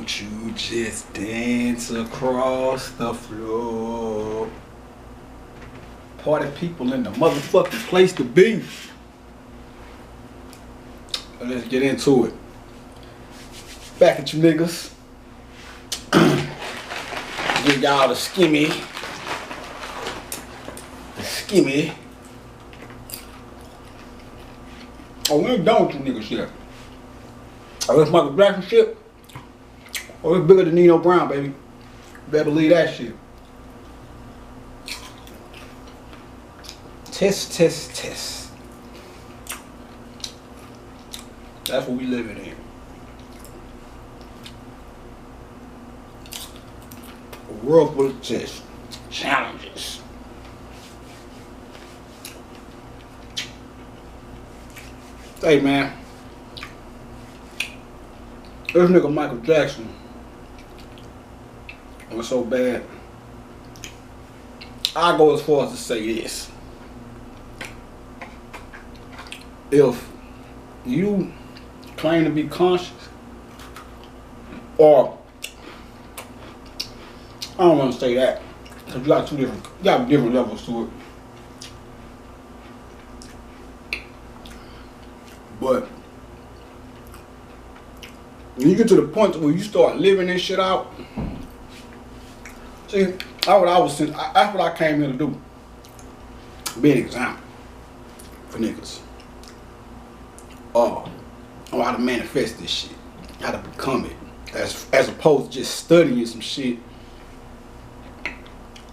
Won't you just dance across the floor? Party people in the motherfucking place to be. Let's get into it. Back at you niggas. Give y'all the skimmy. Oh, we ain't done with you niggas yet. Oh, this Michael Jackson shit. Oh, it's bigger than Nino Brown, baby. You better believe that shit. Test. That's what we living in. A world full of tests, challenges. Hey man, this nigga Michael Jackson was so bad. I go as far as to say this. If you claim to be conscious, or I don't want to say that, because you got different levels to it. But when you get to the point where you start living this shit out, see, that's what I came here to do. Be an example for niggas. On how to manifest this shit, how to become it, as opposed to just studying some shit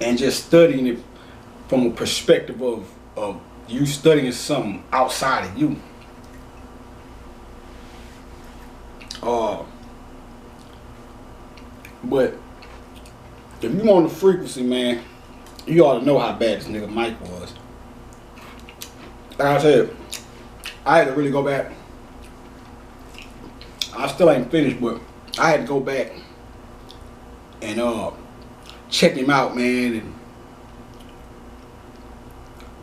and just studying it from a perspective of you studying something outside of you. But if you on the frequency, man, you ought to know how bad this nigga Mike was. Like I said, I had to really go back. I still ain't finished, but I had to go back and check him out, man. And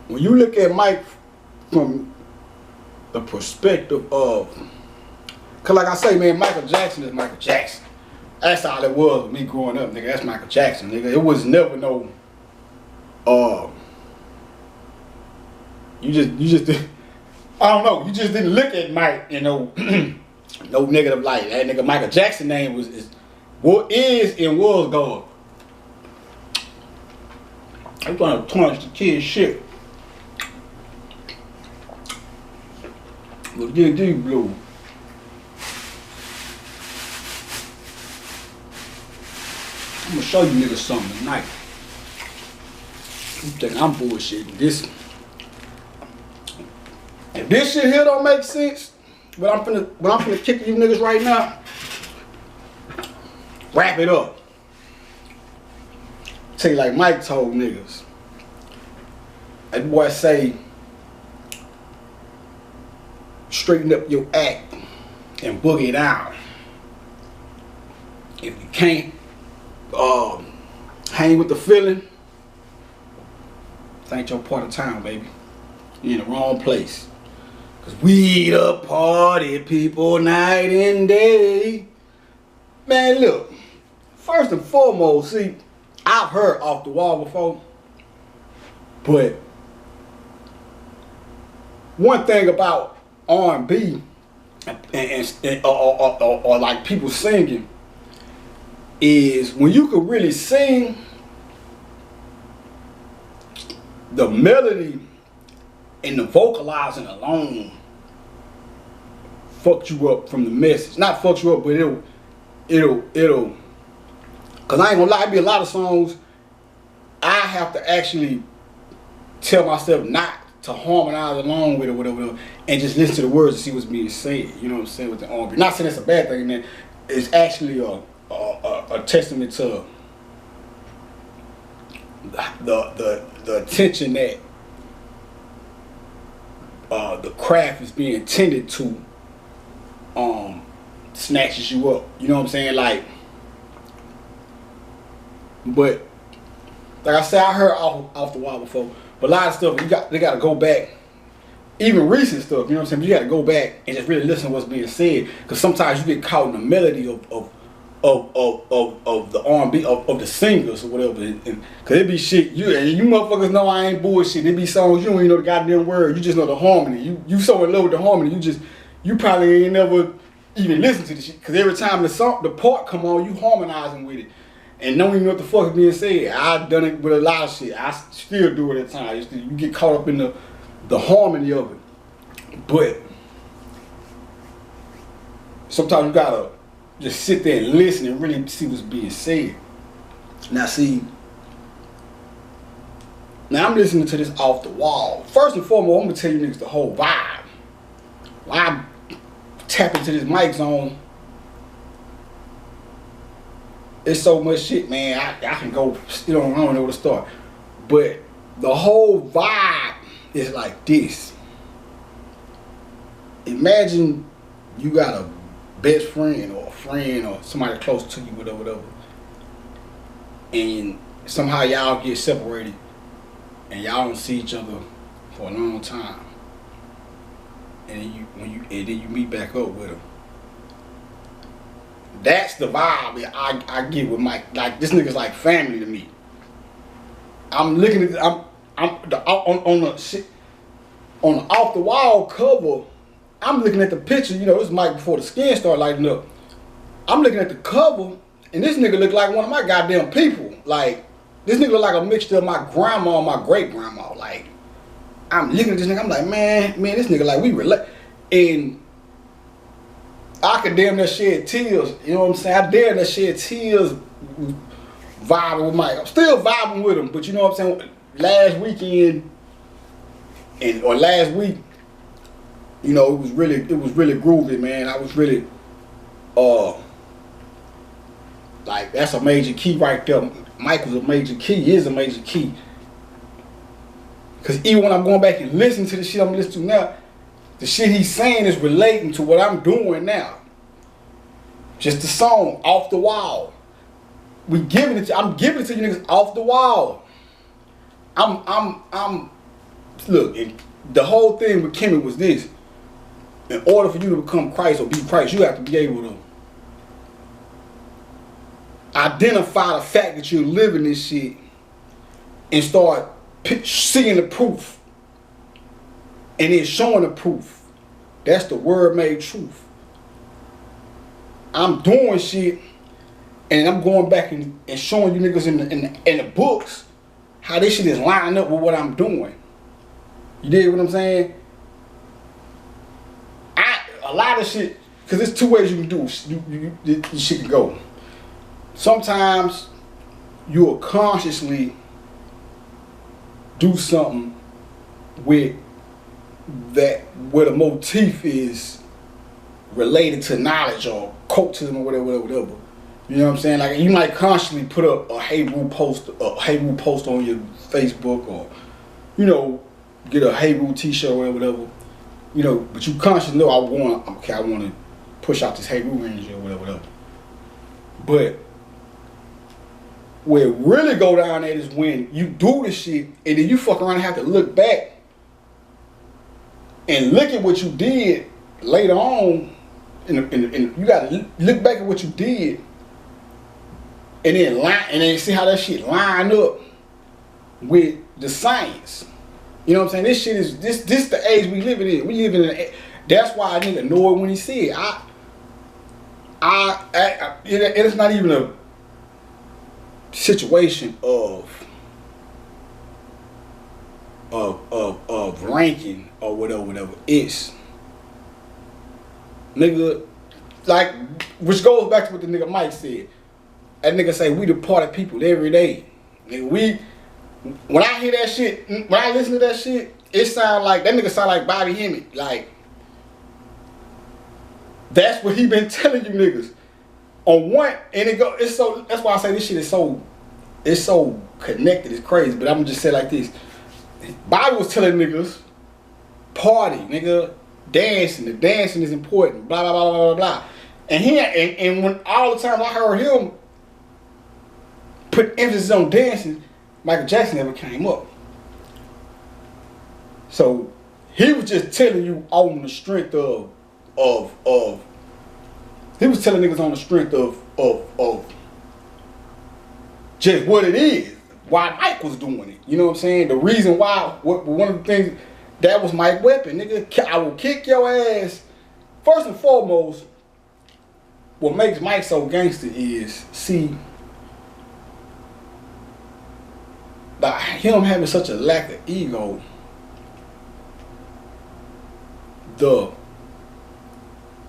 when you look at Mike from the perspective of, cause like I say, man, Michael Jackson is Michael Jackson. That's all it was with me growing up, nigga. That's Michael Jackson, nigga. It was never no, you just, I don't know. You just didn't look at Mike, you know, no negative light. That nigga Michael Jackson name is and was God. I'm trying to tarnish the kid's shit. But D&D blue. I'm gonna show you niggas something tonight. You think I'm bullshitting this? If this shit here don't make sense, but I'm finna kick you niggas right now, wrap it up. Tell you like Mike told niggas. That boy say, straighten up your act and boogie it out. If you can't hang with the feeling, this ain't your part of town, baby. You're in the wrong place. Cause we the party people night and day. Man, look, first and foremost, see, I've heard Off the Wall before, but one thing about R&B or like people singing is when you could really sing, the melody and the vocalizing alone fucked you up from the message. Not fucked you up, but it'll cause I ain't gonna lie, it be a lot of songs I have to actually tell myself not to harmonize along with it, whatever, and just listen to the words and see what's being said. You know what I'm saying, with the R&B. Not saying that's a bad thing, man. It's actually a testament to the attention that the craft is being tended to snatches you up. You know what I'm saying? Like, but like I said, I heard off the wall before, but a lot of stuff they gotta go back. Even recent stuff, you know what I'm saying? You gotta go back and just really listen to what's being said, because sometimes you get caught in the melody of the R&B of the singers or whatever. And cause it be shit you motherfuckers know I ain't bullshit. It be songs you don't even know the goddamn word. You just know the harmony. You so in love with the harmony. You probably ain't never even listen to the shit. Cause every time the part come on, you harmonizing with it. And don't even know what the fuck is being said. I've done it with a lot of shit. I still do it at times. You get caught up in the harmony of it. But sometimes you gotta just sit there and listen and really see what's being said. Now I'm listening to this Off the Wall. First and foremost, I'm gonna tell you niggas the whole vibe. When I tap into this mic zone, it's so much shit, man. I can go, I don't know where to start. But the whole vibe is like this. Imagine you got a best friend or a friend or somebody close to you, whatever. And somehow y'all get separated and y'all don't see each other for a long time. And then you meet back up with them. That's the vibe I get with Mike. Like, this nigga's like family to me. I'm looking at on the Off the Wall cover. I'm looking at the picture. You know, this is Mike before the skin started lighting up. I'm looking at the cover, and this nigga look like one of my goddamn people. Like, this nigga look like a mixture of my grandma and my great grandma. Like, I'm looking at this nigga. I'm like, man, this nigga like we relate. And I could damn near shed tears, you know what I'm saying? I damn near shed tears vibing with Mike. I'm still vibing with him, but you know what I'm saying? Last weekend or last week, you know, it was really groovy, man. I was really like, that's a major key right there. Mike was a major key, he is a major key. Cause even when I'm going back and listening to the shit I'm listening to now, the shit he's saying is relating to what I'm doing now. Just the song, Off the Wall. I'm giving it to you niggas off the wall. Look, and the whole thing with Kimmy was this. In order for you to become Christ or be Christ, you have to be able to identify the fact that you're living this shit and start seeing the proof. And then showing the proof. That's the word made truth. I'm doing shit and I'm going back and showing you niggas in the books how this shit is lining up with what I'm doing. You dig what I'm saying? A lot of shit, because there's two ways you can do this shit can go. Sometimes you'll consciously do something with that where the motif is related to knowledge or cultism or whatever. You know what I'm saying? Like, you might consciously put up a Hey Rule post on your Facebook, or, you know, get a Hey Rule t-shirt or whatever. You know, but you consciously know I want to push out this Hey Rule energy or whatever. But where it really go down at is when you do this shit and then you fuck around and have to look back and look at what you did later on. And you gotta look back at what you did and then see how that shit line up with the science. You know what I'm saying? This shit is this the age we live in. We live in that's why I nigga know it when he said it's not even a situation of ranking or whatever. It's nigga, like, which goes back to what the nigga Mike said. That nigga say we the party people every day. Nigga, when I hear that shit, when I listen to that shit, it sound like that nigga sound like Bobby Hemmett. Like, that's what he been telling you niggas. On one, and it's so, that's why I say this shit is so, it's so connected, it's crazy. But I'm gonna just say it like this. Bobby was telling niggas, party, nigga, dancing. The dancing is important, blah, blah, blah, blah, blah. And and when all the time I heard him put emphasis on dancing, Michael Jackson never came up. So he was just telling you on the strength of he was telling niggas on the strength of of just what it is. Why Mike was doing it. You know what I'm saying? The reason why, one of the things, that was Mike's weapon. Nigga, I will kick your ass. First and foremost, what makes Mike so gangster is, see, by him having such a lack of ego, the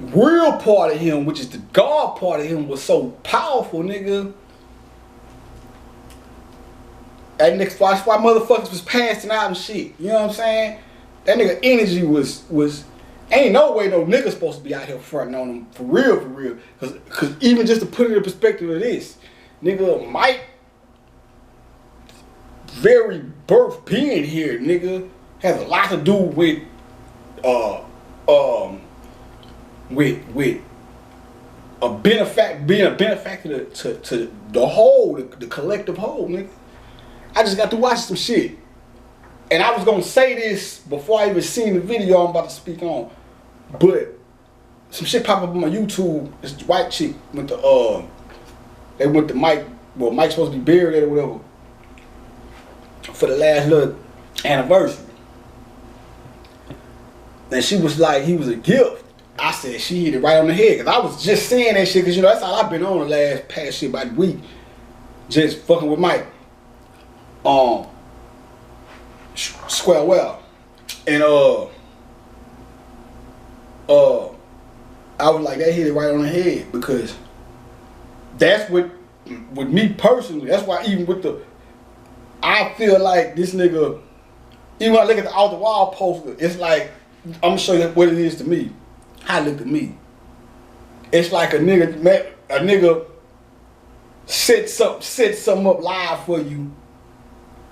real part of him, which is the God part of him, was so powerful, nigga. That nigga, that's why motherfuckers was passing out and shit. You know what I'm saying? That nigga energy was ain't no way no nigga supposed to be out here fronting on him for real, for real. Cause even just to put it in perspective of this, nigga, Mike, very birth being here, nigga, has a lot to do with being a benefactor to the whole, the collective whole, nigga. I just got to watch some shit. And I was gonna say this before I even seen the video I'm about to speak on. But some shit popped up on my YouTube. This white chick went to they went to Mike, well, Mike's supposed to be buried there or whatever, for the last little anniversary. And she was like, he was a gift. I said she hit it right on the head. Cause I was just saying that shit, cause you know that's all I've been on the past shit about the week. Just fucking with Mike. Square well. And I was like, that hit it right on the head, because that's what, with me personally, that's why even with the, I feel like this nigga, even when I look at the Off the Wall poster, it's like, I'm gonna show you what it is to me, how it look to me. It's like a nigga set something up live for you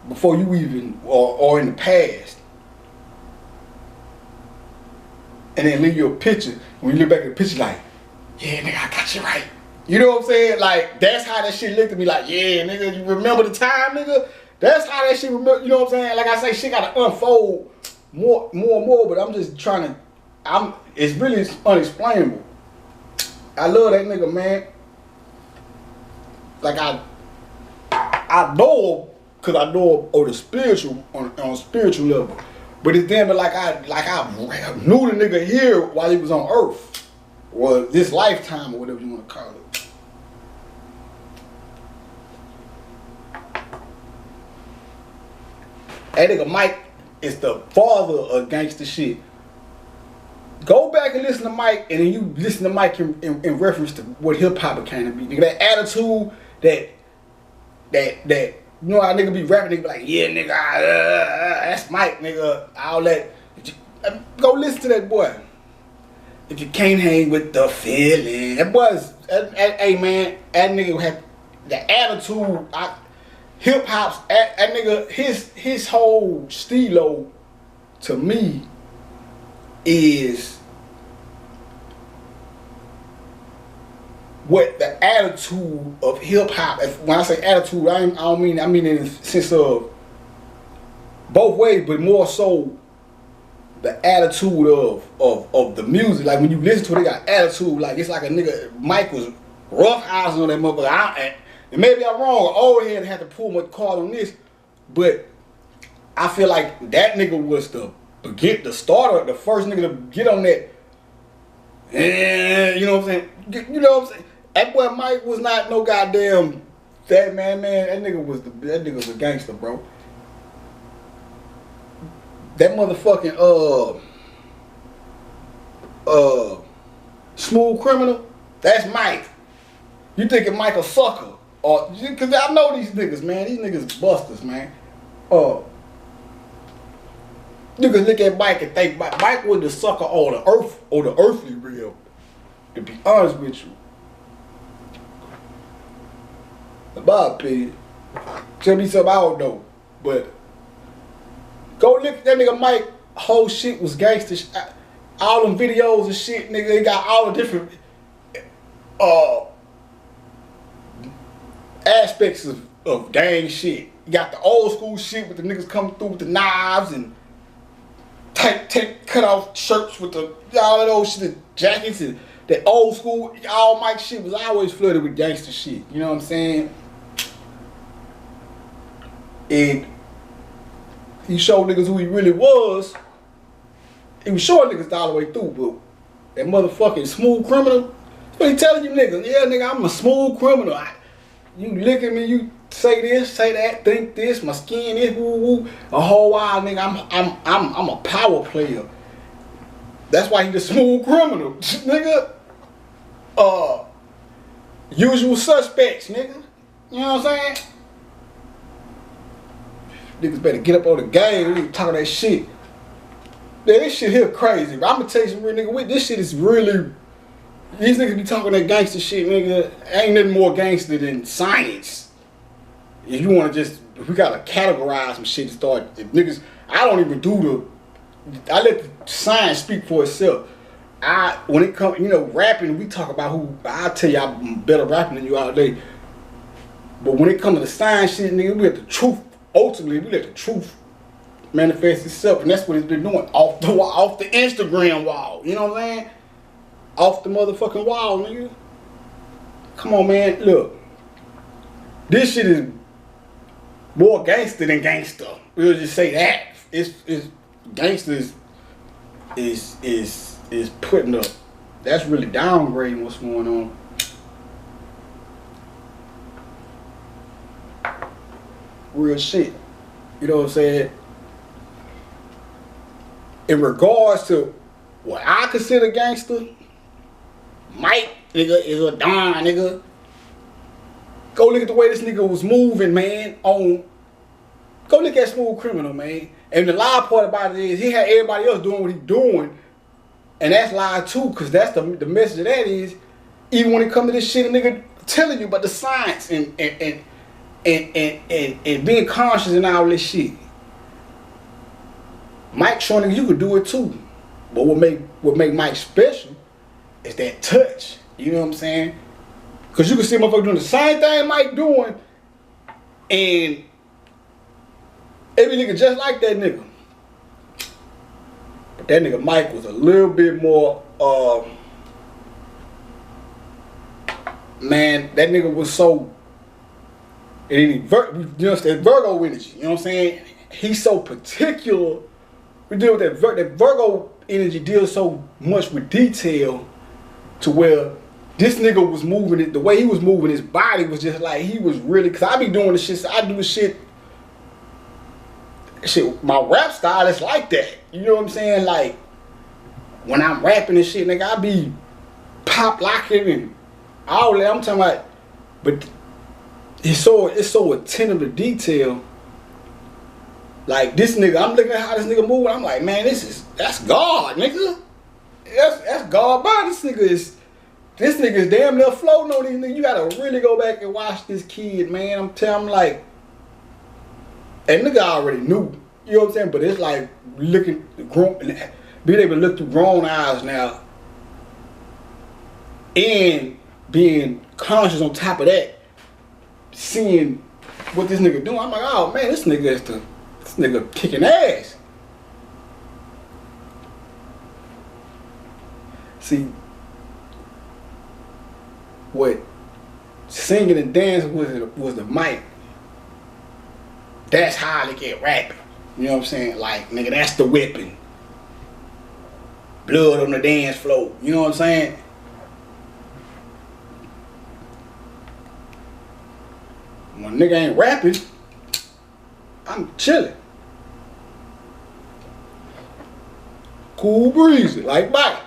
before you even, or in the past, and then leave you a picture. When you look back at the picture, like, yeah, nigga, I got you right. You know what I'm saying? Like, that's how that shit looked at me. Like, yeah, nigga, you remember the time, nigga? That's how that shit remember. You know what I'm saying? Like I say, shit gotta unfold more and more. But I'm just trying to. It's really unexplainable. I love that nigga, man. Like I know, cause I know on the spiritual, on a spiritual level. But it's damn like I knew the nigga here while he was on earth, or this lifetime, or whatever you want to call it. That nigga Mike is the father of gangster shit. Go back and listen to Mike, and then you listen to Mike in reference to what hip hop became to be. Nigga, that attitude, that you know how nigga be rapping, nigga be like, yeah, nigga, that's Mike, nigga. All that. Go listen to that boy. If you can't hang with the feeling, that boy's, hey man, that nigga have the attitude. Hip hop's that nigga, his whole stilo to me is what the attitude of hip hop. When I say attitude, I don't mean, I mean in the sense of both ways, but more so the attitude of the music. Like when you listen to it, they got attitude. Like it's like a nigga, Mike was roughhousing on that motherfucker. And maybe I'm wrong, old head had to pull my card on this, but I feel like that nigga was the starter, the first nigga to get on that. You know what I'm saying? You know what I'm saying? That boy Mike was not no goddamn fat man. That nigga was a gangster, bro. That motherfucking Smooth Criminal, that's Mike. You thinking Mike a sucker? Or, cause I know these niggas, man. These niggas busters, man. Niggas look at Mike and think Mike was the sucker on the earth, or the earthly real. To be honest with you, in my opinion, tell me something I don't know, but go look at that nigga Mike. Whole shit was gangster. All them videos and shit, nigga. They got all the different aspects of gang shit. You got the old school shit with the niggas coming through with the knives and tight cut off shirts with the all of those shit, jackets, and that old school all Mike shit was always flooded with gangster shit. You know what I'm saying? And he showed niggas who he really was. He was showing niggas all the way through, but that motherfucking smooth criminal, that's what he telling you niggas. Yeah, nigga, I'm a smooth criminal. You look at me, you say this, say that, think this, my skin is woo woo. A whole while, nigga, I'm a power player. That's why he the smooth criminal, nigga. Usual suspects, nigga. You know what I'm saying? Niggas better get up on the game and talk that shit. Yeah, this shit here crazy. I'm gonna tell you some real nigga. This shit is really. These niggas be talking that gangster shit, nigga. Ain't nothing more gangster than science. If you wanna just, if we gotta categorize some shit to start. If niggas, I don't even do the. I let the science speak for itself. When it comes, you know, rapping, we talk about who. I tell you, I'm better rapping than you all day. But when it comes to the science shit, nigga, we let the truth. Ultimately, we let the truth manifest itself, and that's what it's been doing off the Instagram wall. You know what I'm saying? Off the motherfucking wall, nigga. Come on, man. Look, this shit is more gangster than gangster. We'll just say that. It's gangster is putting up. That's really downgrading what's going on. Real shit. You know what I'm saying? In regards to what I consider gangster, Mike, nigga, is a don, nigga. Go look at the way this nigga was moving, man. Go look at Smooth Criminal, man. And the lie part about it is he had everybody else doing what he doing. And that's lie too, because that's the message of that is, even when it comes to this shit, a nigga telling you about the science and being conscious and all this shit. Mike showing you could do it too. But what make Mike special is that touch. You know what I'm saying? Cause you can see a motherfucker doing the same thing Mike doing, and every nigga just like that nigga. But that nigga Mike was a little bit more man, that nigga was so, and just that Virgo energy, you know what I'm saying? He's so particular. We deal with that Virgo energy deals so much with detail to where this nigga was moving it, the way he was moving his body was just like he was really, cause I be doing the shit, so I do the shit, my rap style is like that. You know what I'm saying? Like, when I'm rapping and shit, nigga, I be pop locking and all that. I'm talking about, but it's so attentive to detail. Like this nigga, I'm looking at how this nigga moving. I'm like, man, that's God, nigga. That's God body. This nigga is damn near floating on these niggas. You gotta really go back and watch this kid, man. I'm telling him like, and nigga already knew. You know what I'm saying? But it's like being able to look through grown eyes now, and being conscious on top of that, seeing what this nigga doing. I'm like, oh man, this nigga kicking ass. See, what singing and dancing was the mic. That's how they get rapping. You know what I'm saying? Like, nigga, that's the whipping. Blood on the dance floor. You know what I'm saying? When nigga ain't rapping, I'm chilling. Cool breezy, like Mike.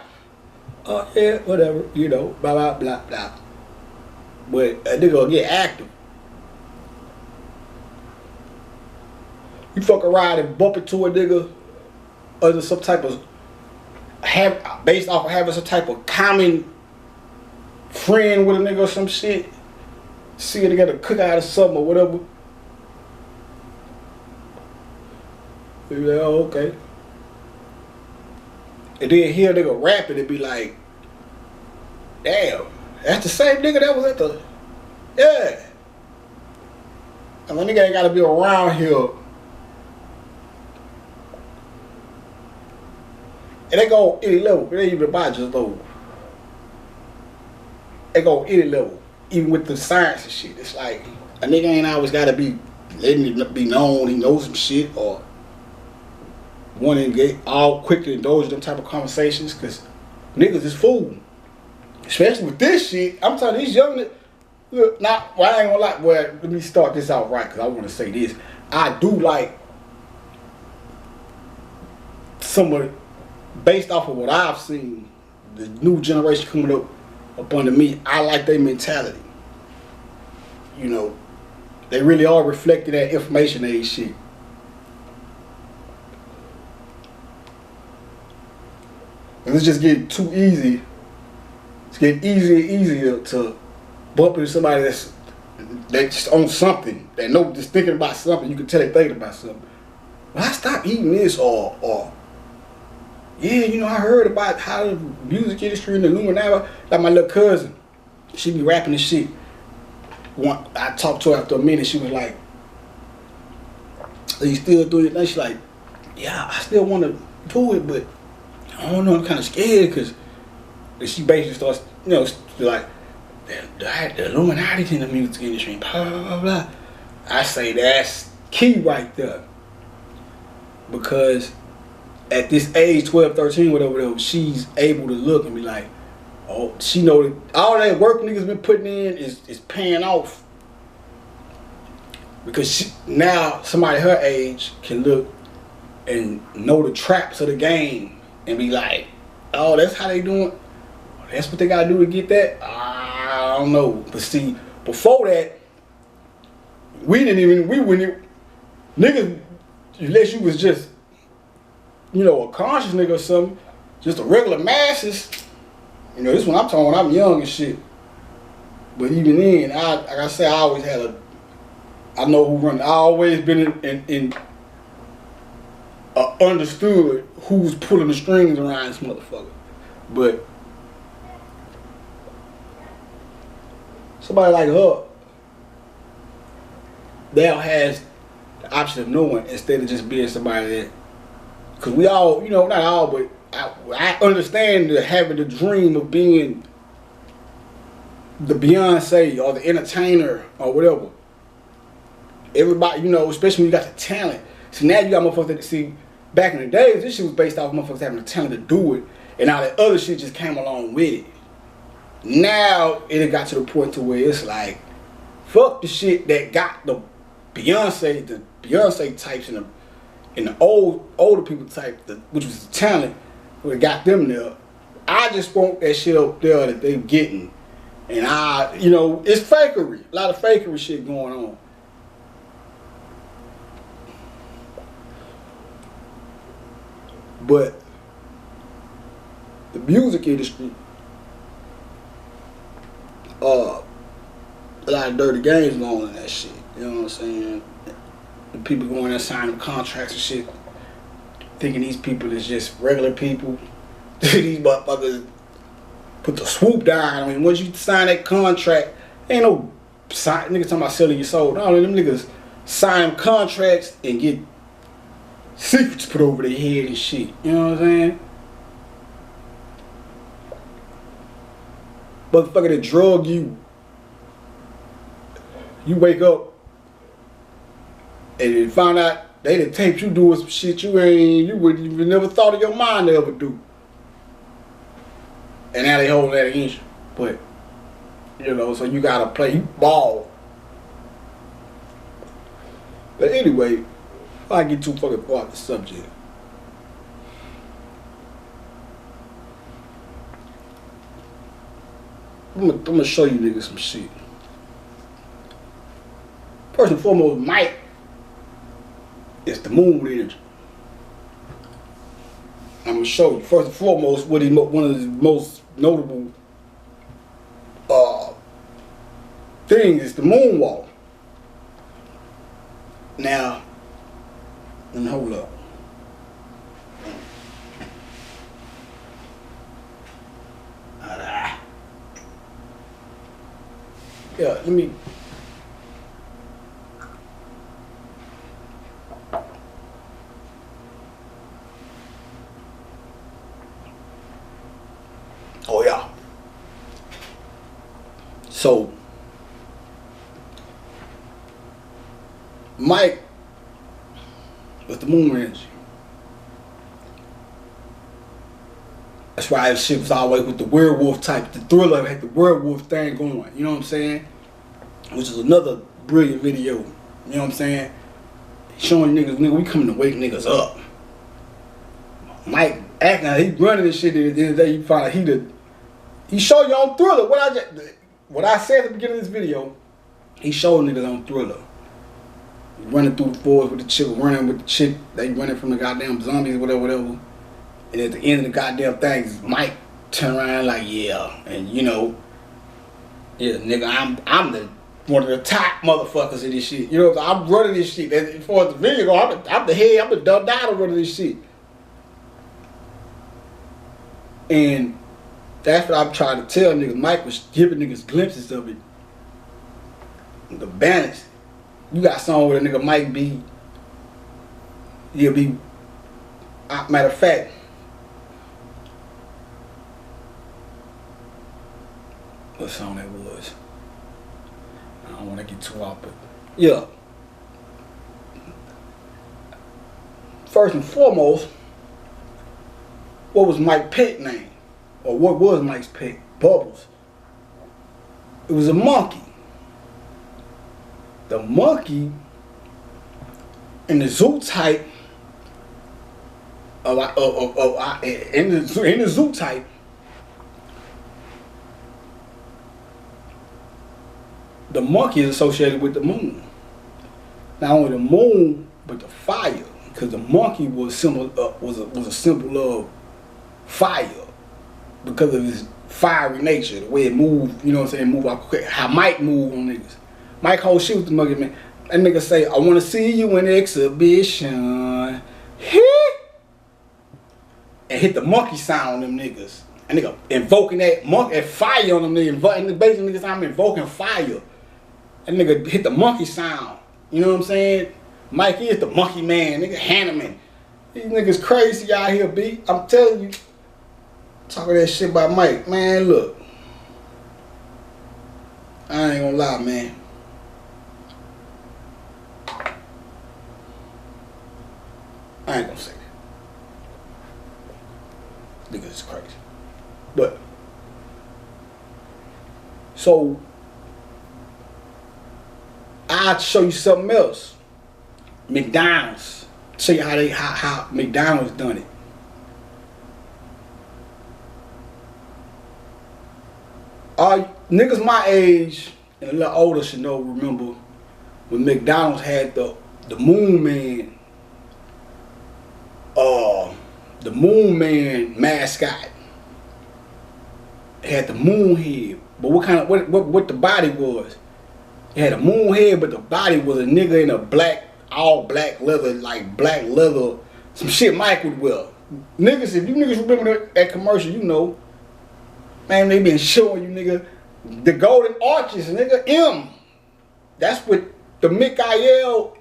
Oh yeah, whatever, you know, blah blah blah blah. But a nigga gonna get active. You fuck around and bump into a nigga under some type of based off of having some type of common friend with a nigga or some shit. See a nigga at a cookout or something or whatever. You be like, oh, okay. And then hear a nigga rapping and be like, damn, that's the same nigga that was at the, yeah. And my nigga ain't gotta be around here. And they go any level, it ain't even about just though. It go any level, even with the science and shit. It's like a nigga ain't always gotta be letting it be known he knows some shit or wanting to get all quick to indulge in them type of conversations, cause niggas is fool. Especially with this shit. I'm telling these young niggas, look, now, well, I ain't gonna lie, well, let me start this out right, cause I wanna say this. I do like some of, based off of what I've seen, the new generation coming up under me, I like their mentality. You know, they really are reflecting that information age shit. And it's just getting too easy. It's getting easier and easier to bump into somebody that's on something. That know just thinking about something. You can tell they thinking about something. Well, I stopped eating this or yeah, you know, I heard about how the music industry and the Illuminati, like my little cousin, she be rapping this shit. I talked to her after a minute, she was like, "Are you still doing it?" And she's like, "Yeah, I still want to do it, but I don't know, I'm kind of scared," because she basically starts, you know, like, the Illuminati in the music industry, blah, blah, blah, blah. I say that's key right there. Because at this age, 12, 13, whatever, she's able to look and be like, oh, she know that all that work niggas been putting in is paying off. Because now somebody her age can look and know the traps of the game and be like, oh, that's how they doing? That's what they gotta do to get that? I don't know. But see, before that, we wouldn't, niggas, unless you was just, you know, a conscious nigga or something, just a regular masses, you know, this one I'm talking when I'm young and shit. But even then, like I said, I always had I know who run, I always been in understood who's pulling the strings around this motherfucker. But somebody like her, now has the option of knowing instead of just being somebody that, because we all, you know, not all, but I understand having the dream of being the Beyonce or the entertainer or whatever. Everybody, you know, especially when you got the talent. So now you got motherfuckers that, see, back in the days, this shit was based off motherfuckers having the talent to do it, and all that other shit just came along with it. Now it got to the point to where it's like, fuck the shit that got the Beyonce types and the older people type, which was the talent, what got them there. I just want that shit up there that they getting, and you know, it's fakery, a lot of fakery shit going on. But the music industry, a lot of dirty games going on in that shit. You know what I'm saying? The people going there signing contracts and shit, thinking these people is just regular people. These motherfuckers put the swoop down. I mean, once you sign that contract, ain't no niggas talking about selling your soul. No, them niggas sign contracts and get secrets put over their head and shit. You know what I'm saying? Motherfucker that drug you. You wake up and you find out they done taped you doing some shit you wouldn't even never thought in your mind to ever do. And now they hold that against you. But, you know, so you gotta play ball. But anyway, if I get too fucking far off the subject. I'm gonna show you niggas some shit. First and foremost, Mike is the moon energy. I'm gonna show you first and foremost what one of his most notable things is the moonwalk. Now, and hold up. Yeah, let me. Oh yeah. So Mike was the moon energy. That's why his shit was always with the werewolf type. The Thriller had the werewolf thing going. You know what I'm saying? Which is another brilliant video. You know what I'm saying? Showing niggas, nigga, we coming to wake niggas up. Mike acting like he running this shit. At the end of the day, you find out he showed you on Thriller. What I said at the beginning of this video, he showed niggas on Thriller. Running through the forest with the chick, running with the chick. They running from the goddamn zombies, whatever. And at the end of the goddamn thing, Mike turn around like, yeah, and you know, yeah, nigga, I'm the one of the top motherfuckers in this shit. You know, I'm running this shit. As far as the video go, I'm the head, I'm the dumb dad running this shit. And that's what I'm trying to tell niggas. Mike was giving niggas glimpses of it. The balance. You got something where a nigga might be, he'll be, matter of fact, what song that was? I don't want to get too off, but yeah. First and foremost, what was Mike's pet name? Or what was Mike's pet? Bubbles. It was a monkey. The monkey in the zoo type in the zoo type, the monkey is associated with the moon. Not only the moon, but the fire, because the monkey was a symbol of fire because of his fiery nature, the way it moved. You know what I'm saying? Move out quick. How Mike moved on niggas. Mike whole shit with the monkey, man. That nigga say, I want to see you in exhibition. And hit the monkey sound on them niggas. And nigga invoking that monkey, that fire on them niggas. And basically niggas, I'm invoking fire. And nigga hit the monkey sound. You know what I'm saying? Mike is the monkey man, nigga Hanneman. These niggas crazy out here, B. I'm telling you. Talking that shit about Mike. Man, look. I ain't gonna lie, man. I ain't gonna say that. Niggas is crazy. But so I'll show you something else. McDonald's. Show you how McDonald's done it. Niggas my age and a little older should remember when McDonald's had the Moon Man. The Moon Man mascot. It had the moon head, but what the body was? It had a moon head, but the body was a nigga in a all black leather, like black leather, some shit Mike would wear. Niggas, if you niggas remember that commercial, you know, man, they been showing you nigga the golden arches, nigga M. That's what the Michael,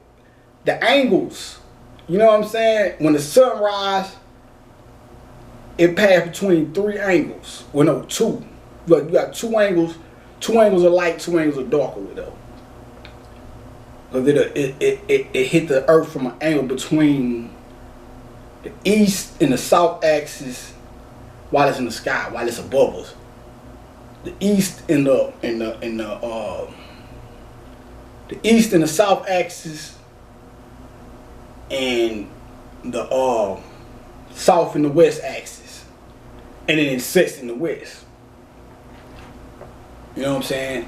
the angles. You know what I'm saying? When the sun rise, it passed between 3 angles. Well, no, 2. But you got 2 angles. 2 angles are light, 2 angles are darker, though. Because it hit the earth from an angle between the east and the south axis while it's in the sky, while it's above us. The east and the east and the south axis, and the south and the west axis, and then it sets in the west. You know what I'm saying?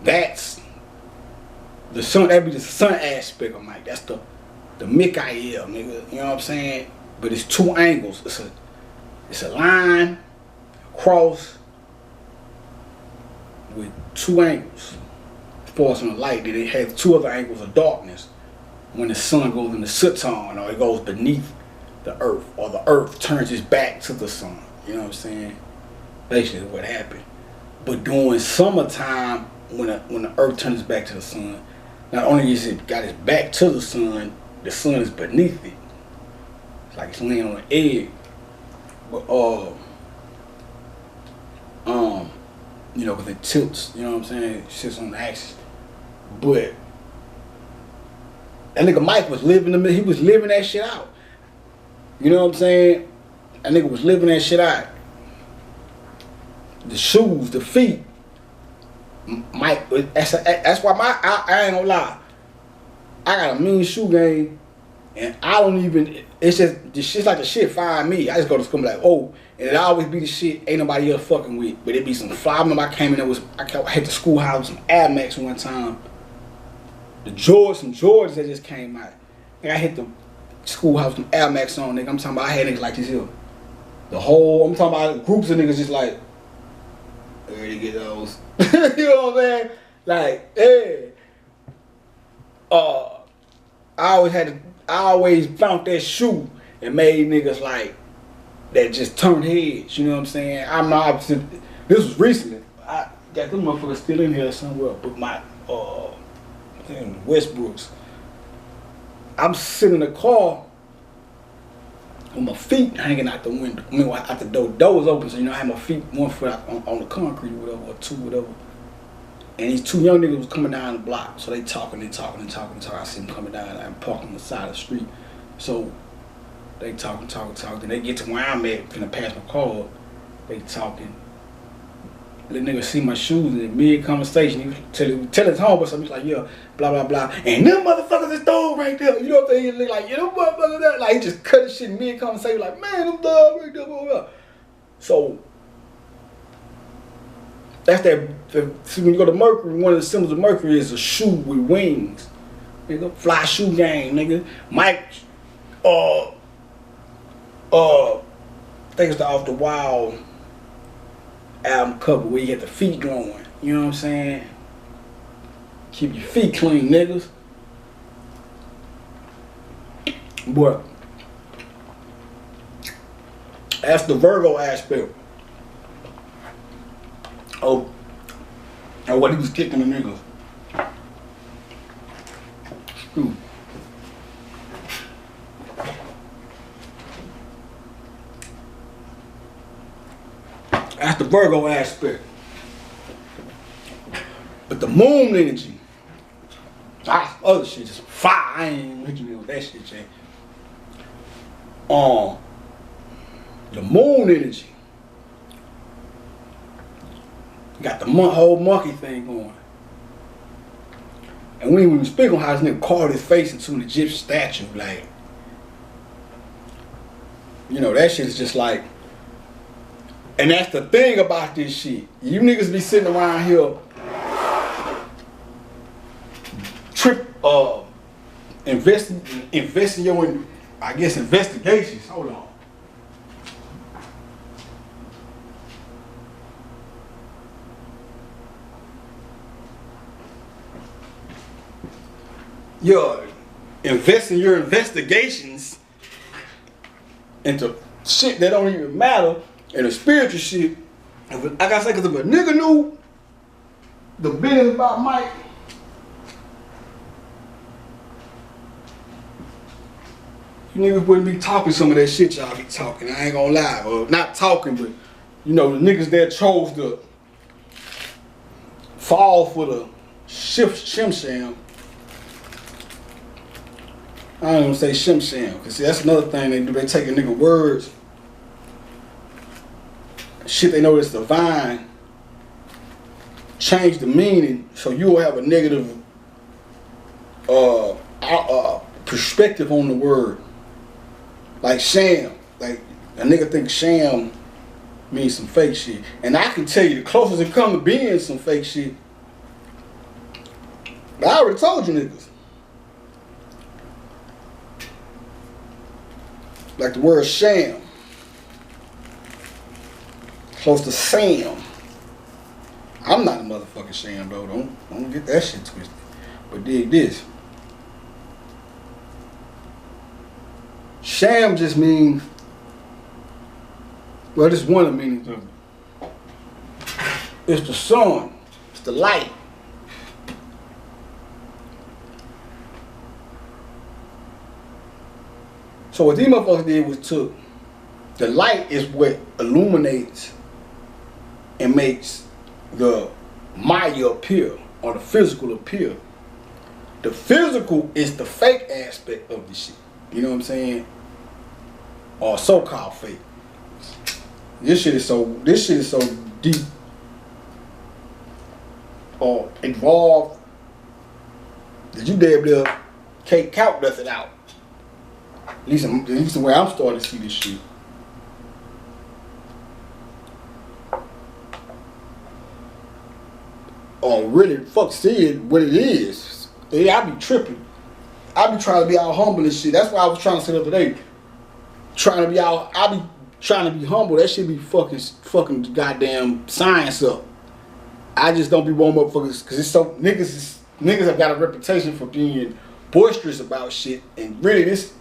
That's the sun. That'd be the sun aspect of Mike. That's the Michael, nigga. You know what I'm saying? But it's 2 angles. It's a line, cross with 2 angles. As far as on the light, then it has 2 other angles of darkness. When the sun goes in the Satan, or it goes beneath the earth, or the earth turns its back to the sun. You know what I'm saying? Basically what happened. But during summertime, when the earth turns its back to the sun, not only is it got its back to the sun is beneath it. It's like it's laying on an egg. But You know, because it tilts, you know what I'm saying? It sits on the axis. But that nigga Mike was he was living that shit out. You know what I'm saying? That nigga was living that shit out. The shoes, the feet. Mike, that's why I ain't gonna lie. I got a mean shoe game, and I don't even, it's just, the shit's like the shit find me. I just go to school and be like, oh, and it always be the shit ain't nobody else fucking with. But it be some fly. I remember I came in there, I hit the schoolhouse with some Air Max one time. Some Jordans that just came out. And I hit the schoolhouse with some Air Max on, nigga. I'm talking about, I had niggas like this here. I'm talking about groups of niggas just like, where to get those? You know what I'm saying? Like, yeah. I always found that shoe and made niggas like that just turned heads. You know what I'm saying? This was recently. I got them motherfuckers still in here somewhere, but my Westbrooks. I'm sitting in the car with my feet hanging out the window. I mean, out the door. The door was open, so you know I had my feet, one foot out on the concrete or whatever, or two, whatever. And these two young niggas was coming down the block. So they talking. I see them coming down. I'm parking on the side of the street. So they talking. Then they get to where I'm at, finna pass my car. They talking. The nigga see my shoes in mid-conversation. He was tell his homeboy something. He's like, yeah, blah, blah, blah. And them motherfuckers is thug right there. You know what I'm saying? He look like, yeah, them motherfuckers there. Like, he just cut his shit in mid-conversation. Like, man, them thug right there, blah, blah. So, that's that. See, when you go to Mercury, one of the symbols of Mercury is a shoe with wings. Nigga, fly shoe game, nigga. Mike, I think it's the Off the Wild album cover where you get the feet going. You know what I'm saying? Keep your feet clean, niggas. But that's the Virgo aspect. Oh, and what he was kicking the niggas. Ooh. That's the Virgo aspect. But the moon energy, that's other shit, just fire. I ain't hit you with that shit, Jay. The moon energy got the whole monkey thing going. And we didn't even speak on how this nigga carved his face into an Egyptian statue. Like, you know, that shit is just like, and that's the thing about this shit. You niggas be sitting around here investing your, I guess, investigations. Hold on. You're investing your investigations into shit that don't even matter, and the spiritual shit. Like I said, because if a nigga knew the business about Mike, you niggas wouldn't be talking some of that shit y'all be talking. I ain't gonna lie. Or not talking, but you know, the niggas that chose to fall for the shim-sham. I don't even say shim-sham, because see, that's another thing they do. They take a nigga words, shit they know it's divine, change the meaning, so you'll have a negative perspective on the word. Like sham, like a nigga think sham means some fake shit. And I can tell you the closest it come to being some fake shit, but I already told you niggas. Like the word sham, close to Sam. I'm not a motherfucking sham though. Don't get that shit twisted. But dig this. Sham just means, well, this is one of the meanings of it. It's the sun. It's the light. So what these motherfuckers did was took, the light is what illuminates and makes the Maya appeal or the physical appeal. The physical is the fake aspect of the shit. You know what I'm saying? Or so-called fake. This shit is so deep or involved that you damn near can't count nothing out. At least the way I'm starting to see this shit. Or really fuck seeing what it is. Yeah, I be tripping. I be trying to be all humble and shit. That's what I was trying to say the other day. I be trying to be humble. That shit be fucking goddamn science up. I just don't be one motherfuckers because it's so niggas have got a reputation for being boisterous about shit, and really this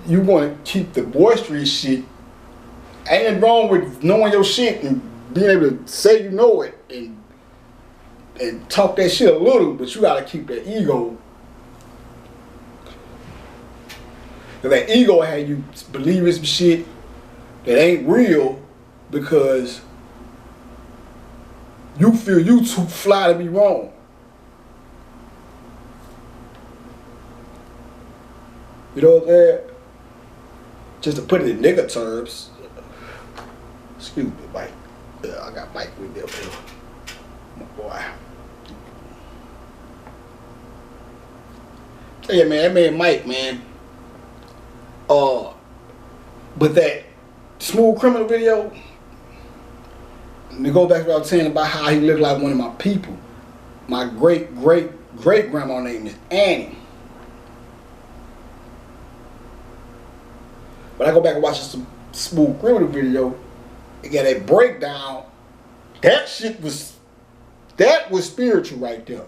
you want to keep the boisterous shit. Ain't nothing wrong with knowing your shit and being able to say you know it and talk that shit a little, but you gotta keep that ego. Cause that ego had you believing some shit that ain't real because you feel you too fly to be wrong. You know what I'm saying? Just to put it in nigga terms. Excuse me, Mike. Yeah, I got Mike with there, my boy. Yeah, man, that man Mike, man. But that Smooth Criminal video, to go back to what I was saying about how he looked like one of my people. My great grandma name is Annie. But I go back and watch some Smooth Criminal video, it got that breakdown. That was spiritual right there.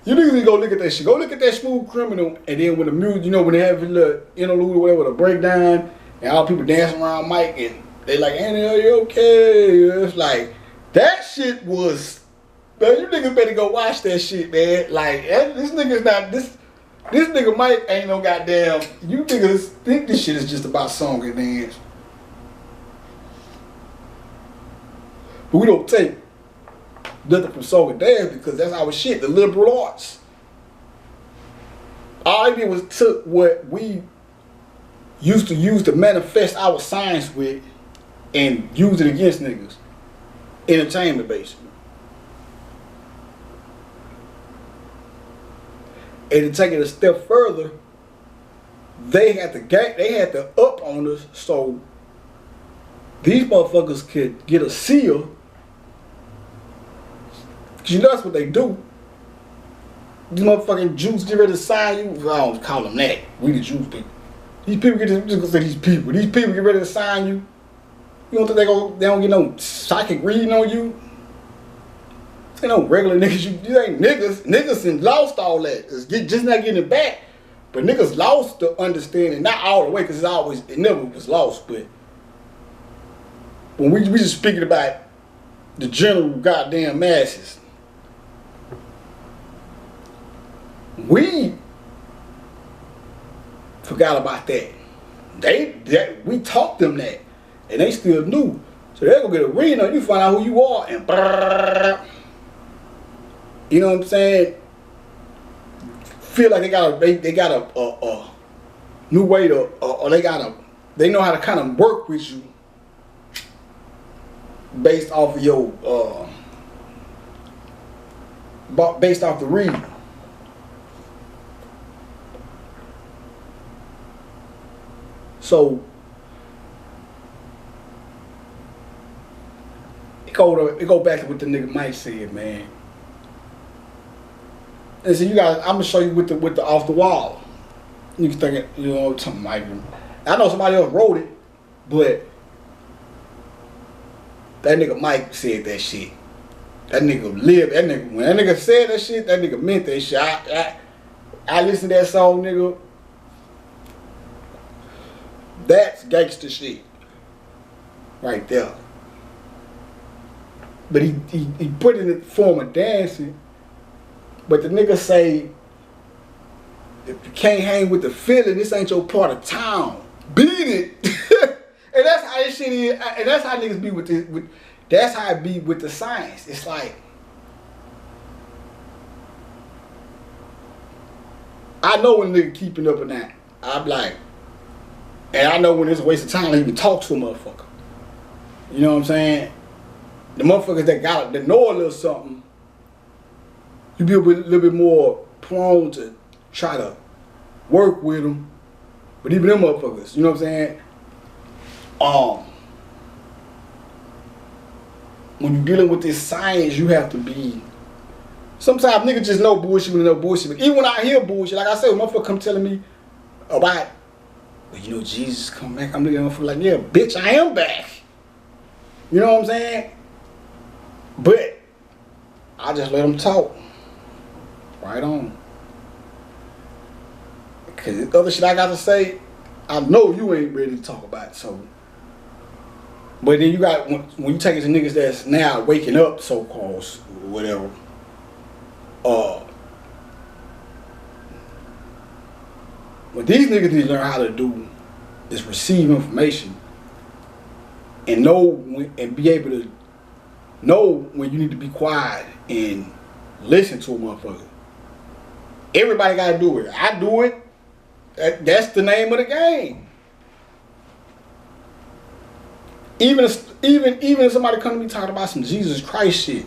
You need to go look at that shit. Go look at that Smooth Criminal, and then when the music, you know, when they have a little interlude or whatever, the breakdown, and all people dancing around Mike, and they like, Annie, are you okay? It's like, that shit was, man, you niggas better go watch that shit, man. Like, this nigga's not, this nigga Mike ain't no goddamn, you niggas think this shit is just about song and dance. But we don't take nothing from song and dance because that's our shit, the liberal arts. All I did was took what we used to use to manifest our science with and use it against niggas. Entertainment, basically. And to take it a step further, they had to up on us so these motherfuckers could get a seal. Cause you know that's what they do. These motherfucking Jews get ready to sign you. I don't call them that. We the Jews people. These people get just gonna say these people. These people get ready to sign you. You don't think they don't get no psychic reading on you? This ain't no regular niggas. You ain't niggas. Niggas and lost all that. It's just not getting it back. But niggas lost the understanding, not all the way, because it never was lost. But when we just speaking about the general goddamn masses, we forgot about that. We taught them that, and they still knew. So they're gonna get a reading on you, find out who you are, and brrr, you know what I'm saying? Feel like they got a new way to, or they know how to kind of work with you based off of your based off the reading. So it go back to what the nigga Mike said, man. And so I'm gonna show you with the off the wall. You can think it, you know, something Mike. I know somebody else wrote it, but that nigga Mike said that shit. That nigga lived. That nigga, when that nigga said that shit, that nigga meant that shit. I listened to that song, nigga. That's gangster shit, right there. But he put it in the form of dancing. But the nigga say, if you can't hang with the feeling, this ain't your part of town. Beat it. And that's how this shit is. And that's how niggas be with this. that's how it be with the science. It's like, I know when nigga keeping up with that. I'm like, and I know when it's a waste of time to even talk to a motherfucker. You know what I'm saying? The motherfuckers that know a little something, you be a little bit more prone to try to work with them. But even them motherfuckers, you know what I'm saying? When you're dealing with this science, you have to be. Sometimes niggas just know bullshit when they know bullshit. But even when I hear bullshit, like I said, when motherfucker come telling me about, well, you know, Jesus come back, I'm looking at motherfucker like, yeah, bitch, I am back. You know what I'm saying? But I just let them talk. Right on. Because the other shit I got to say, I know you ain't ready to talk about it, so. But then you got, when you take it to niggas that's now waking up, so-called, whatever, what these niggas need to learn how to do is receive information and and be able to know when you need to be quiet and listen to a motherfucker. Everybody got to do it. I do it. That's the name of the game. Even if somebody come to me talking about some Jesus Christ shit,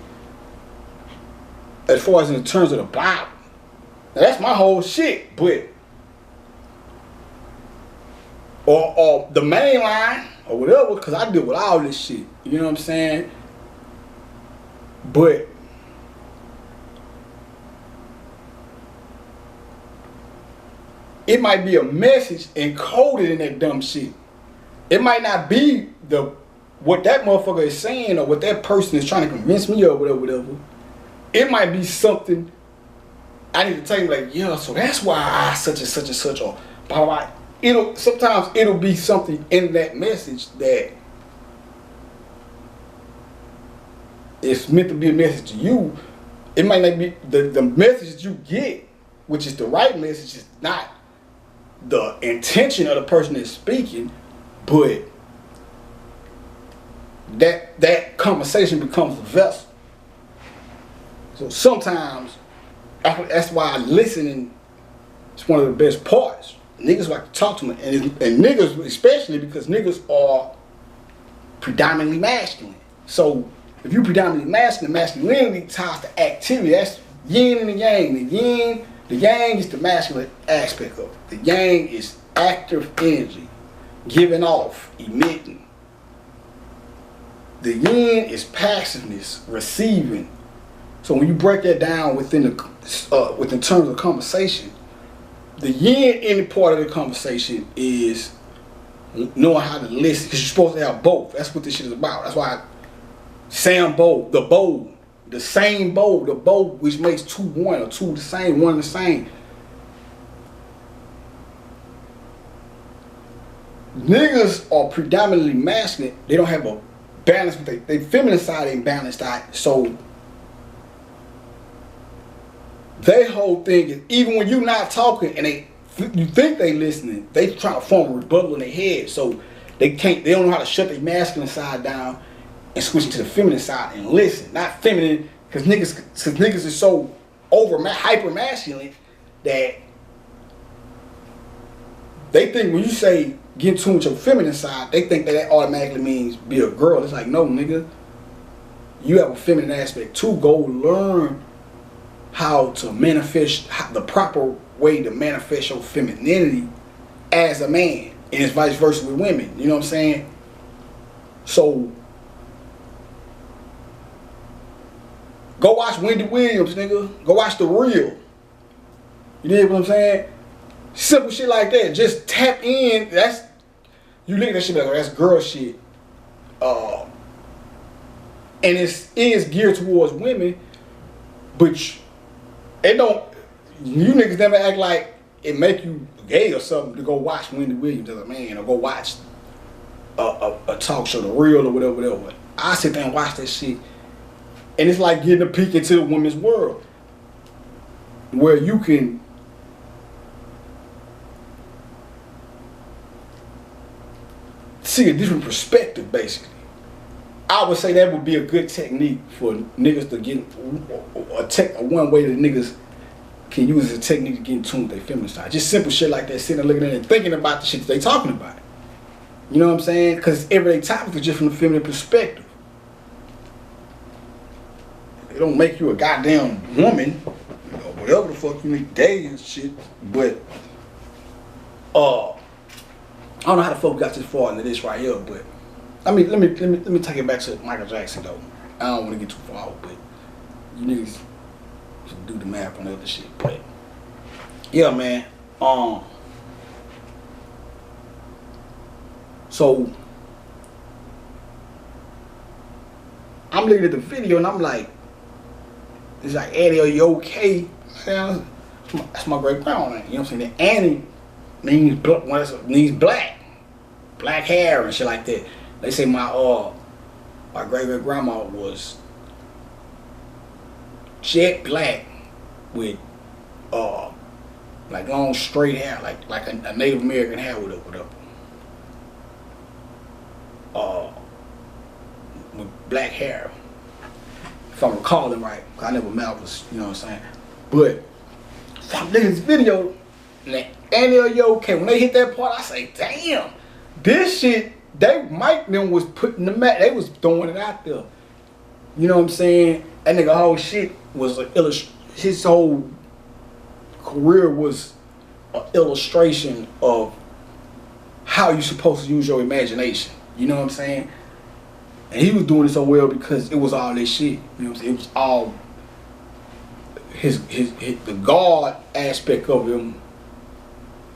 as far as in terms of the Bible, now that's my whole shit. But or the main line or whatever, because I deal with all this shit. You know what I'm saying? But it might be a message encoded in that dumb shit. It might not be what that motherfucker is saying or what that person is trying to convince me of, whatever. It might be something I need to tell you, like, yeah, so that's why I such and such and such, or blah, blah, blah. Sometimes it'll be something in that message that it's meant to be a message to you. It might not be the message that you get, which is the right message, is not the intention of the person that's speaking, but that conversation becomes the vessel. So sometimes that's why listening is one of the best parts. Niggas like to talk to me, and niggas especially, because niggas are predominantly masculine. So if you predominantly masculine, masculinity ties to activity. That's yin and the yang. The yang is the masculine aspect of it. The yang is active energy, giving off, emitting. The yin is passiveness, receiving. So when you break that down within terms of conversation, the yin in part of the conversation is knowing how to listen, because you're supposed to have both. That's what this shit is about. That's why Sam bow, the same bow, the bow which makes two one, or two the same, one the same. Niggas are predominantly masculine. They don't have a balance with their feminine side ain't balanced out. So their whole thing is, even when you're not talking and you think they listening, they try to form a rebuttal in their head. So they don't know how to shut their masculine side down and switch to the feminine side and listen. Not feminine, because niggas is so hyper masculine that they think when you say get in tune with your feminine side, they think that automatically means be a girl. It's like, no, nigga. You have a feminine aspect too. Go learn how to manifest, the proper way to manifest your femininity as a man. And it's vice versa with women. You know what I'm saying? So go watch Wendy Williams, nigga. Go watch The Real. You dig what I'm saying? Simple shit like that. Just tap in. You look at that shit like, oh, that's girl shit. And it is geared towards women, but it don't. You niggas never act like it make you gay or something to go watch Wendy Williams as a man, or go watch a talk show, The Real, or whatever. I sit there and watch that shit, and it's like getting a peek into the women's world, where you can see a different perspective, basically. I would say that would be a good technique for niggas to get one way that niggas can use as a technique to get in tune with their feminine side. Just simple shit like that, sitting there looking at it and thinking about the shit that they talking about. You know what I'm saying? Because everyday topics are just from the feminine perspective. It don't make you a goddamn woman, you know, whatever the fuck you need, gay and shit. But I don't know how the fuck we got this far into this right here, but let me take it back to Michael Jackson though. I don't want to get too far out, but you niggas should do the math on the other shit. But yeah, man. So I'm looking at the video and I'm like, it's like, Annie, are you okay? That's my great grandma name. You know what I'm saying? Annie means black hair and shit like that. They say my great grandma was jet black with like long straight hair, like a Native American hair with black hair. If I'm recalling right, cause I never met was, you know what I'm saying. But so I'm looking at this video, and Annie, are you okay? When they hit that part, I say, damn, this shit. Mike them was putting the mat. They was throwing it out there. You know what I'm saying? That nigga whole shit was his whole career was an illustration of how you supposed to use your imagination. You know what I'm saying? And he was doing it so well because it was all this shit. You know what I'm saying? It was all the God aspect of him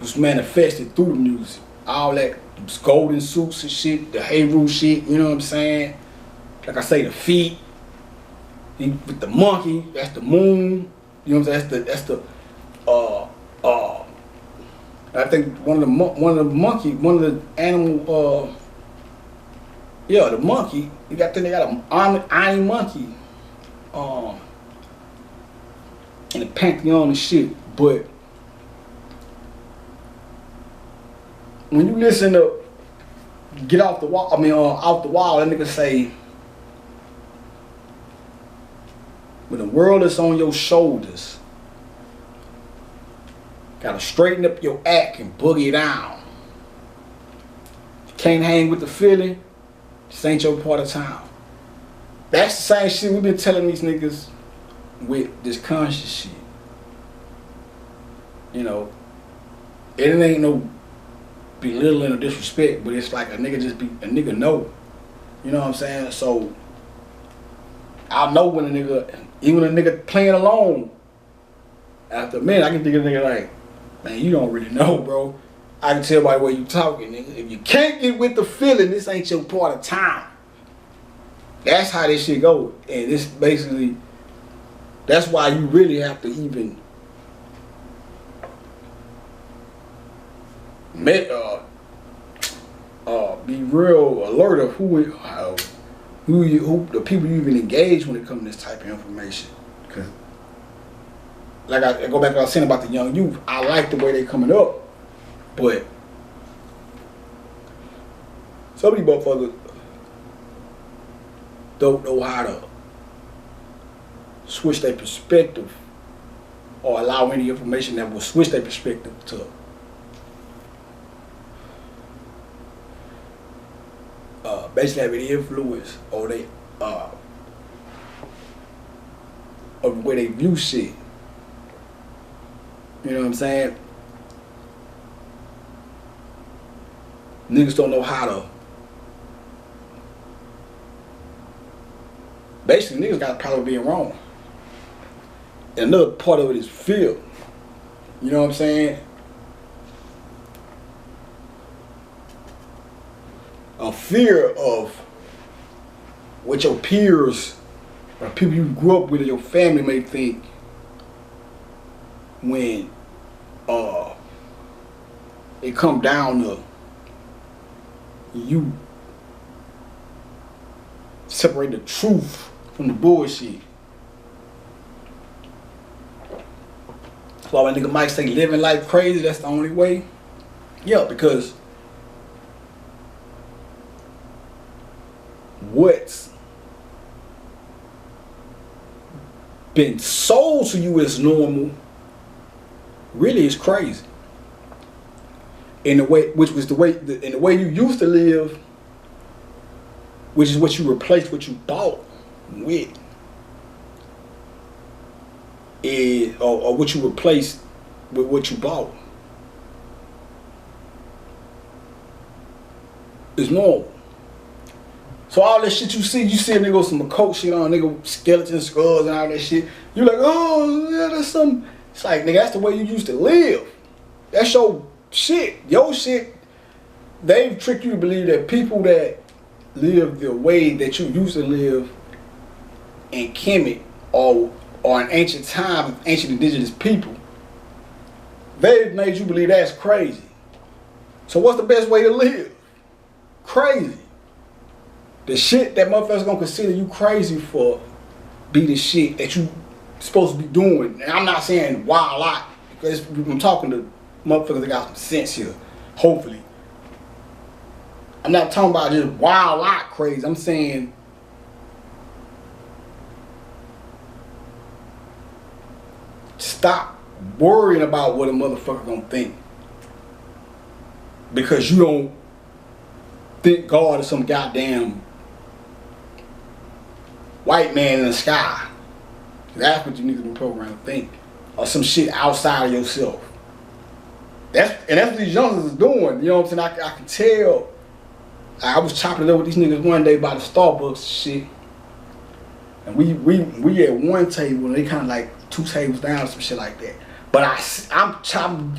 was manifested through the music. All that golden suits and shit, the Heru shit, you know what I'm saying? Like I say, the feet, with the monkey, that's the moon, you know what I'm saying? That's the I think one of the animal, yeah, the monkey, they got an iron monkey, in the Pantheon and shit, but when you listen to Get Off the Wall, Off the Wall, that nigga say, when the world is on your shoulders, gotta straighten up your act and boogie down. You can't hang with the feeling, this ain't your part of town. That's the same shit we've been telling these niggas with this conscious shit. You know, it ain't no belittling or disrespect, but it's like a nigga know. You know what I'm saying? So I know when a nigga, even a nigga playing alone, after a minute I can think of a nigga like, man, you don't really know, bro. I can tell by the way you talking, nigga. If you can't get with the feeling, this ain't your part of time. That's how this shit go. And it's basically, that's why you really have to even be real alert of who the people you even engage when it comes to this type of information. Cause like I go back to what I was saying about the young youth, I like the way they coming up, but some of these motherfuckers don't know how to switch their perspective or allow any information that will switch their perspective to basically have any influence or they of the way they view shit. You know what I'm saying? Niggas don't know how to. Basically, niggas got a problem being wrong. And another part of it is fear. You know what I'm saying? A fear of what your peers or people you grew up with or your family may think when it come down to you separate the truth from the bullshit. That's why when nigga Mike say living life crazy, that's the only way. Yeah, because what's been sold to you as normal really is crazy. In the way, which was the way, in the way you used to live, which is what you replaced what you bought with, is or what you replaced with what you bought is normal. So all that shit you see a nigga with some coat shit on, nigga skeleton skulls and all that shit. You like, oh yeah, that's some. It's like, nigga, that's the way you used to live. That's your shit. Your shit. They've tricked you to believe that people that live the way that you used to live in Kemet or in ancient times, ancient indigenous people, they've made you believe that's crazy. So what's the best way to live? Crazy. The shit that motherfuckers gonna consider you crazy for be the shit that you supposed to be doing. And I'm not saying wild out, because I'm talking to motherfuckers that got some sense here, hopefully. I'm not talking about just wild out crazy. I'm saying stop worrying about what a motherfucker gonna think, because you don't think God is some goddamn white man in the sky. That's what you need to be programmed to think. Or some shit outside of yourself. That's what these youngsters is doing. You know what I'm saying? I can tell. I was chopping it up with these niggas one day by the Starbucks shit. And we at one table and they kind of like 2 tables down or some shit like that. But I'm chopping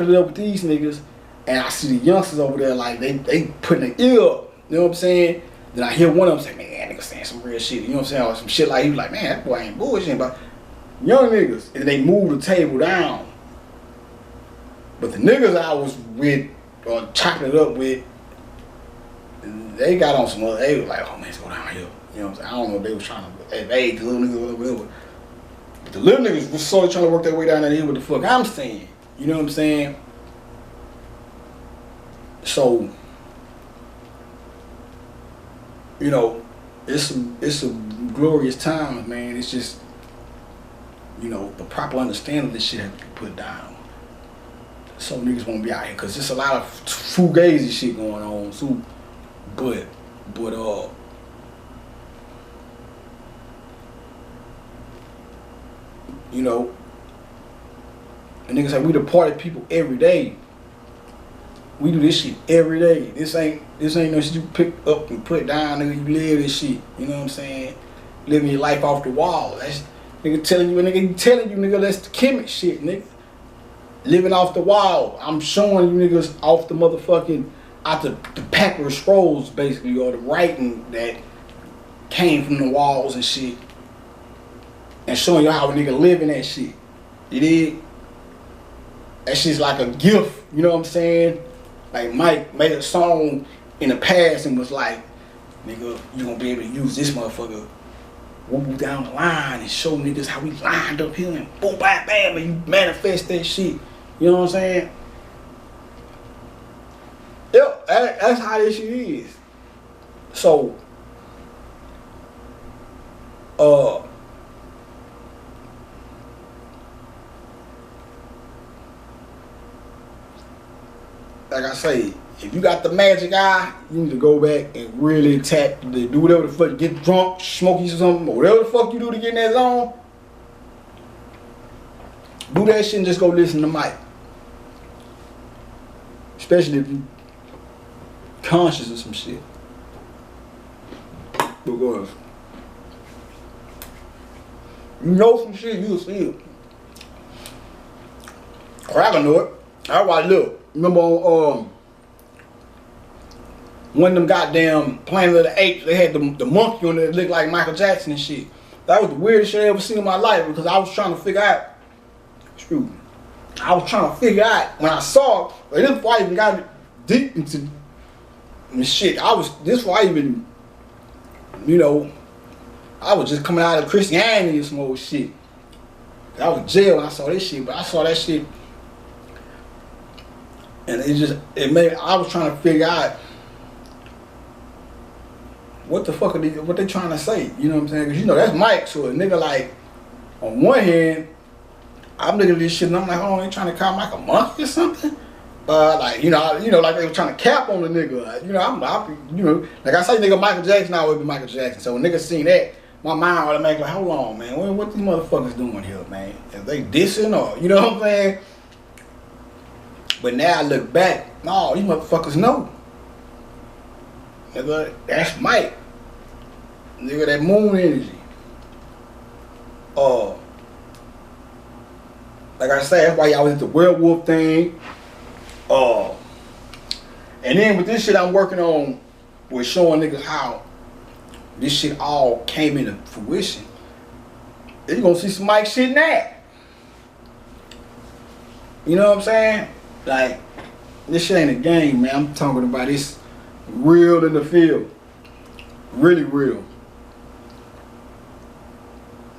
it up with these niggas, and I see the youngsters over there like they putting their ear up. You know what I'm saying? Then I hear one of them say, man, that nigga saying some real shit. You know what I'm saying? Or some shit like, he was like, man, that boy ain't bullshitting. But young niggas, and they move the table down. But the niggas I was with, or chopping it up with, they got on some other, they was like, oh man, let's go down here. You know what I'm saying? I don't know if they was trying to evade the little niggas or whatever. But the little niggas was sort of trying to work their way down there to hear what the fuck I'm saying. You know what I'm saying? So, you know, it's a glorious time, man. It's just, you know, the proper understanding of this shit has to be put down. So niggas won't be out here, cause there's a lot of fugazi shit going on too. But you know, and niggas like, we the party people every day. We do this shit every day. This ain't no shit you pick up and put down, nigga. You live this shit. You know what I'm saying? Living your life off the wall. That's nigga telling you, nigga, that's the Kemet shit, nigga. Living off the wall. I'm showing you niggas off the motherfucking, out the paper of scrolls, basically, or the writing that came from the walls and shit. And showing you how a nigga live in that shit. You dig? That shit's like a gift, you know what I'm saying? Like Mike made a song in the past and was like, nigga, you gonna be able to use this motherfucker, whoop down the line and show niggas how we lined up here and boom, bam, bam, and you manifest that shit. You know what I'm saying? Yep, that's how this shit is. So, like I say, if you got the magic eye, you need to go back and really tap, do whatever the fuck, get drunk, smoke you something, or whatever the fuck you do to get in that zone. Do that shit and just go listen to Mike. Especially if you conscious of some shit. Because you know some shit, you'll see it. Or I can know it. That's why, look. Remember on one of them goddamn Planet of the Apes, they had the monkey on there that looked like Michael Jackson and shit. That was the weirdest shit I ever seen in my life, because I was trying to figure out, excuse me, I was trying to figure out when I saw it, but this before I even got deep into the shit. This before I even, you know, I was just coming out of Christianity and some old shit. I was in jail when I saw this shit, but I saw that shit. And I was trying to figure out what the fuck are what they trying to say? You know what I'm saying? Cause you know that's Mike. So a nigga like, on one hand, I'm looking at this shit and I'm like, oh, they trying to call Mike a monkey or something? Like you know, like they were trying to cap on the nigga. You know, you know, like I say, nigga, Michael Jackson, I always be Michael Jackson. So when niggas seen that, my mind automatically like, hold on, man, what these motherfuckers doing here, man? Are they dissing or you know what I'm saying? But now I look back, no, these motherfuckers know. Nigga, that's Mike. Nigga, that moon energy. Like I said, that's why y'all was at the werewolf thing. And then with this shit I'm working on, with showing niggas how this shit all came into fruition. You gonna see some Mike shit now. You know what I'm saying? Like, this shit ain't a game, man. I'm talking about this real in the field. Really real.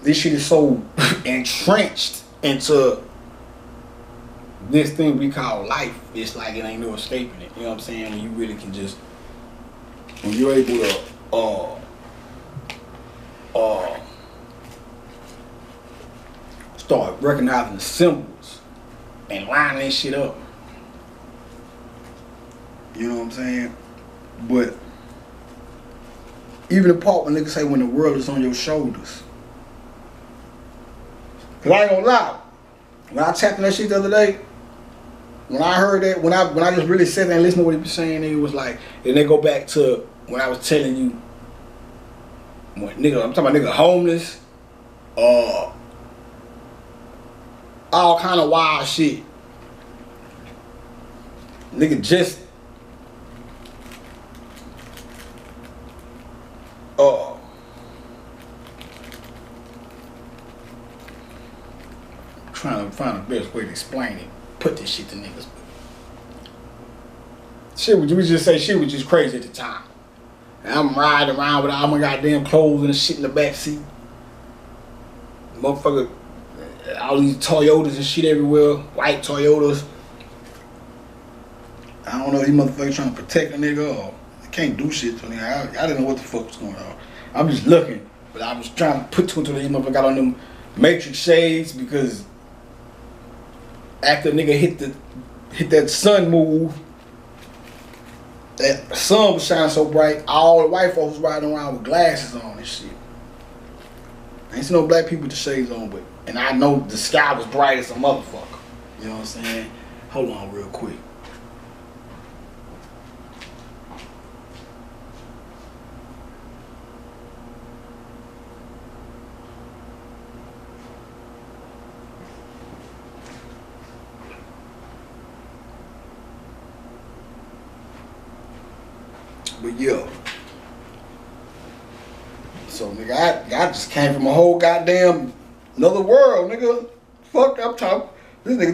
This shit is so entrenched into this thing we call life. It's like it ain't no escaping it. You know what I'm saying? When you really can just, when you're able to start recognizing the symbols and lining that shit up. You know what I'm saying? But even the part when niggas say when the world is on your shoulders. Cause I ain't gonna lie, when I tapped on that shit the other day, when I heard that, when I just really sat there and listened to what he was saying, it was like, and they go back to when I was telling you, when nigga, I'm talking about nigga homeless, all kind of wild shit. Nigga just trying to find the best way to explain it. Put this shit to niggas. Shit, we just say shit was just crazy at the time. And I'm riding around with all my goddamn clothes and shit in the back seat. Motherfucker, all these Toyotas and shit everywhere. White Toyotas. I don't know if these motherfuckers trying to protect a nigga or they can't do shit to me. I didn't know what the fuck was going on. I'm just looking, but I was trying to put two and two. These motherfuckers got on them matrix shades because after a nigga hit that sun move, that sun was shining so bright, all the white folks was riding around with glasses on and shit. I ain't see no black people with the shades on, but and I know the sky was bright as a motherfucker. You know what I'm saying? Hold on real quick. But yeah. So nigga, I just came from a whole goddamn another world, nigga. Fuck up top. This nigga